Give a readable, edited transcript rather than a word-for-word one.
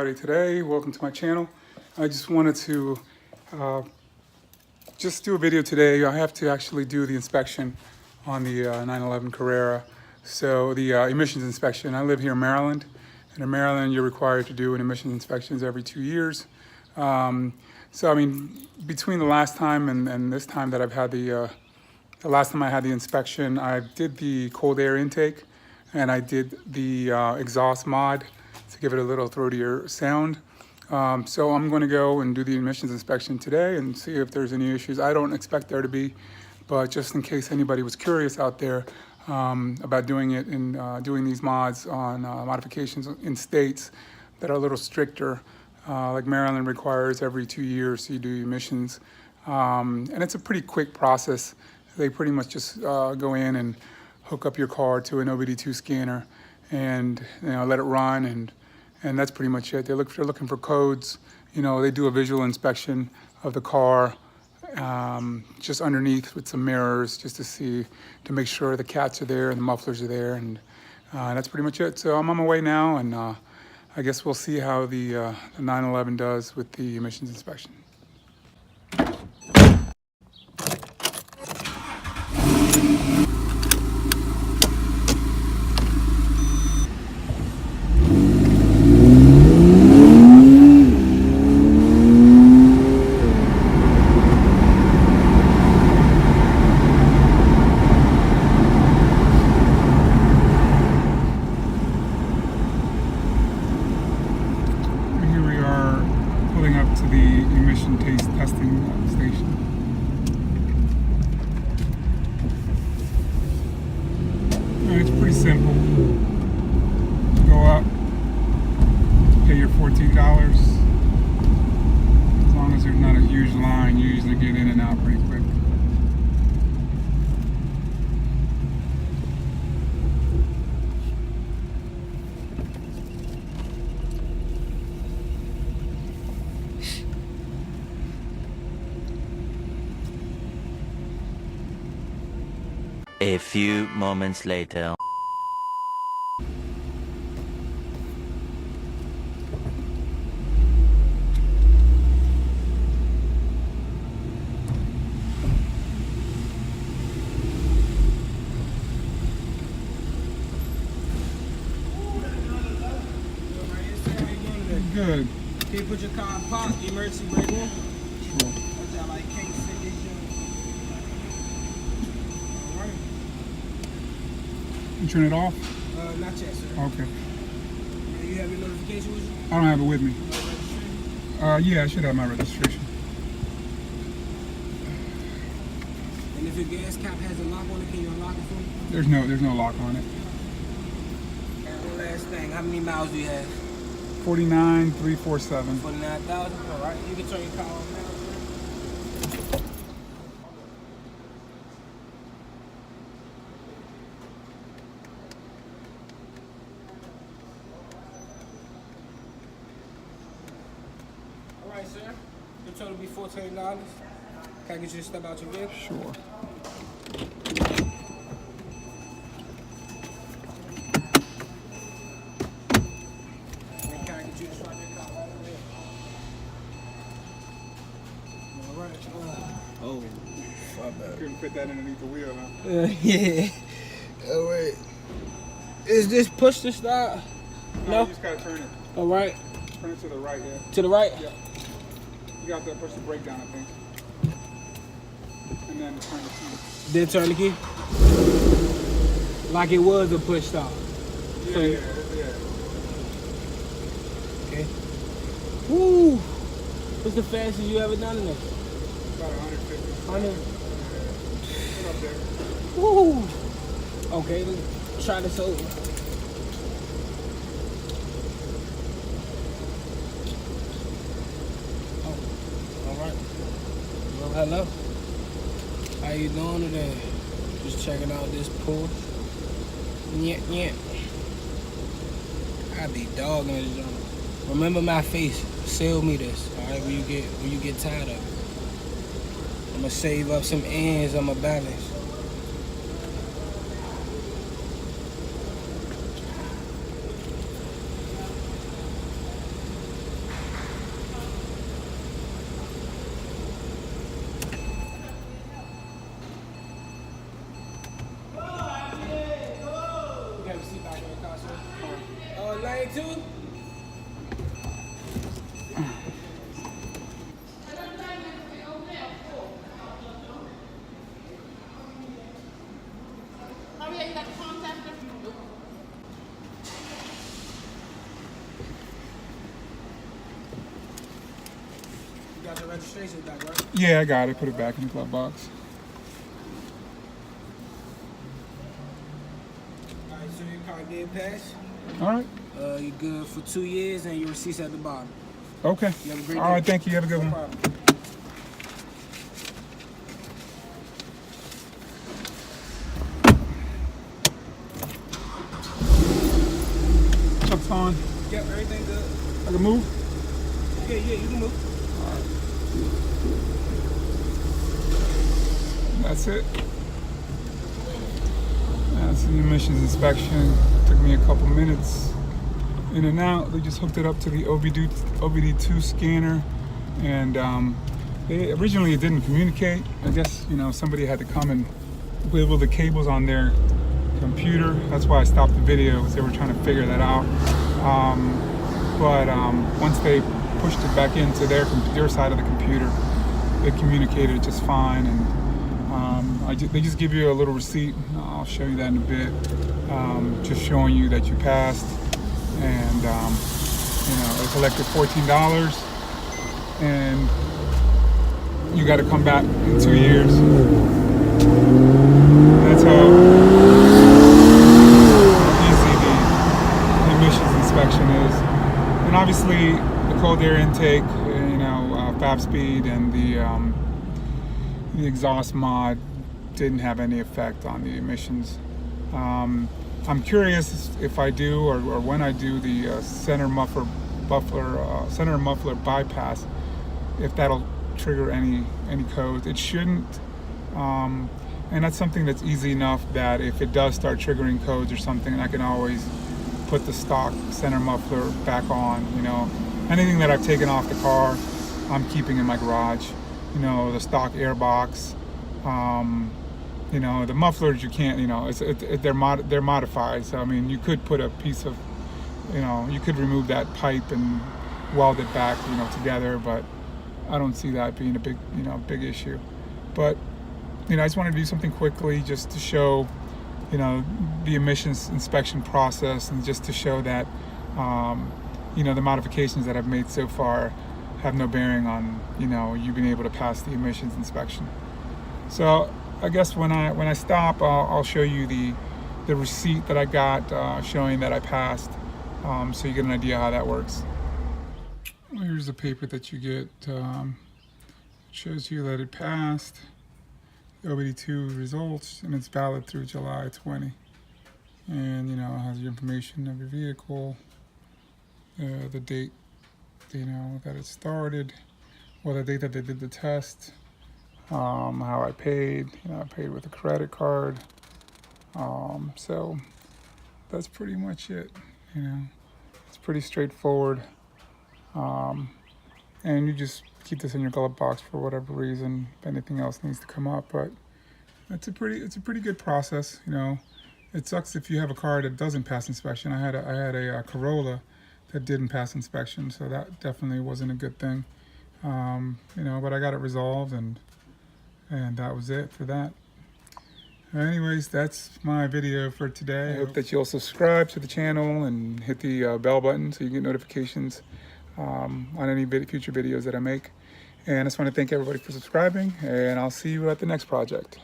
everybody today. Welcome to my channel. I just wanted to just do a video today. I have to actually do the inspection on the 911 Carrera. So the emissions inspection. I live here in Maryland, and in Maryland you're required to do an emissions inspections every 2 years. So I mean, between the last time and this time that I've had the last time I had the inspection, I did the cold air intake and I did the exhaust mod to give it a little throatier sound. So I'm going to go and do the emissions inspection today and see if there's any issues. I don't expect there to be, but just in case anybody was curious out there about doing it and doing these mods on modifications in states that are a little stricter, like Maryland requires every 2 years so you do emissions. And it's a pretty quick process. They pretty much just go in and hook up your car to an OBD2 scanner and let it run, and that's pretty much it. They're looking for codes. They do a visual inspection of the car just underneath with some mirrors just to make sure the cats are there and the mufflers are there, and that's pretty much it. So I'm on my way now, and I guess we'll see how the 911 does with the emissions inspection. Up to the emission taste testing station. It's pretty simple. Go up, pay your $14. As long as there's not a huge line, you usually get in and out pretty quick. A few moments later. Good. Can you put your car in park, emergency brake on? Sure. You turn it off? Not yet, sir. Okay. You have your notification with you? I don't have it with me. Registration? Yeah, I should have my registration. And if your gas cap has a lock on it, can you unlock it for me? There's no lock on it. And one last thing, how many miles do you have? 49,347. 49,000? All right, you can turn your car on now, sir. All right, sir. Your total will be $14. Can I get you to step out your vehicle? Sure. And can I get you to swipe your car right away? All right. Oh, my bad. Couldn't fit that underneath the wheel, huh? Yeah. All right. Is this push to start? No. You just gotta turn it. All right. Turn it to the right, yeah. To the right? Yeah. You got to push the brake down, I think. And then turn the key. Then turn the key? Like it was a push start. Yeah, So, yeah. Okay. Woo! What's the fastest you ever done in this? About 150. 100. Put up there. Woo! Okay, let's try this over. Oh, all right. Well, hello. How you doing today? Just checking out this Porsche. Yeah. I be dogging this joint. Remember my face. Sell me this. All right, when you get tired of it. I'm gonna save up some ends on my balance. got the registration back, right? Yeah, I got it. Put it back in the glove box. All right, so your car did pass. All right. You're good for 2 years, and your receipt's at the bottom. Okay. You have a great All day. right. Thank you. Have a good No one. problem. Chuck's on. Yep, everything good. I can move. Yeah, you can move. That's it. That's the emissions inspection. Took me a couple minutes in and out. They just hooked it up to the OBD2 scanner, and originally it didn't communicate. I guess somebody had to come and wiggle the cables on their computer. That's why I stopped the video, because they were trying to figure that out. But once they pushed it back into their side of the computer, it communicated just fine. And they just give you a little receipt. I'll show you that in a bit. Just showing you that you passed, and they collected $14, and you got to come back in 2 years. That's how easy the emissions inspection is. And obviously, the cold air intake, fab speed, and the exhaust mod didn't have any effect on the emissions. I'm curious if I do, or when I do the center muffler bypass, if that'll trigger any codes. It shouldn't, and that's something that's easy enough that if it does start triggering codes or something, I can always put the stock center muffler back on. Anything that I've taken off the car, I'm keeping in my garage. The stock airbox. The mufflers you can't. They're modified. So I mean, you could put a piece of, you could remove that pipe and weld it back, together. But I don't see that being a big issue. But I just wanted to do something quickly, just to show, the emissions inspection process, and just to show that, the modifications that I've made so far have no bearing on, you being able to pass the emissions inspection. So I guess when I stop, I'll show you the receipt that I got, showing that I passed, so you get an idea how that works. Well, here's the paper that you get. It shows you that it passed the OBD2 results, and it's valid through July 20. And it has your information of your vehicle, the date that it started, the date that they did the test, how I paid. I paid with a credit card. So that's pretty much it. It's pretty straightforward. And you just keep this in your glove box for whatever reason, if anything else needs to come up. But it's a pretty good process. It sucks if you have a car that doesn't pass inspection. I had a Corolla that didn't pass inspection, so that definitely wasn't a good thing. But I got it resolved, and that was it for that. Anyways, that's my video for today. I hope that you'll subscribe to the channel and hit the bell button so you get notifications on any future videos that I make. And I just want to thank everybody for subscribing, and I'll see you at the next project.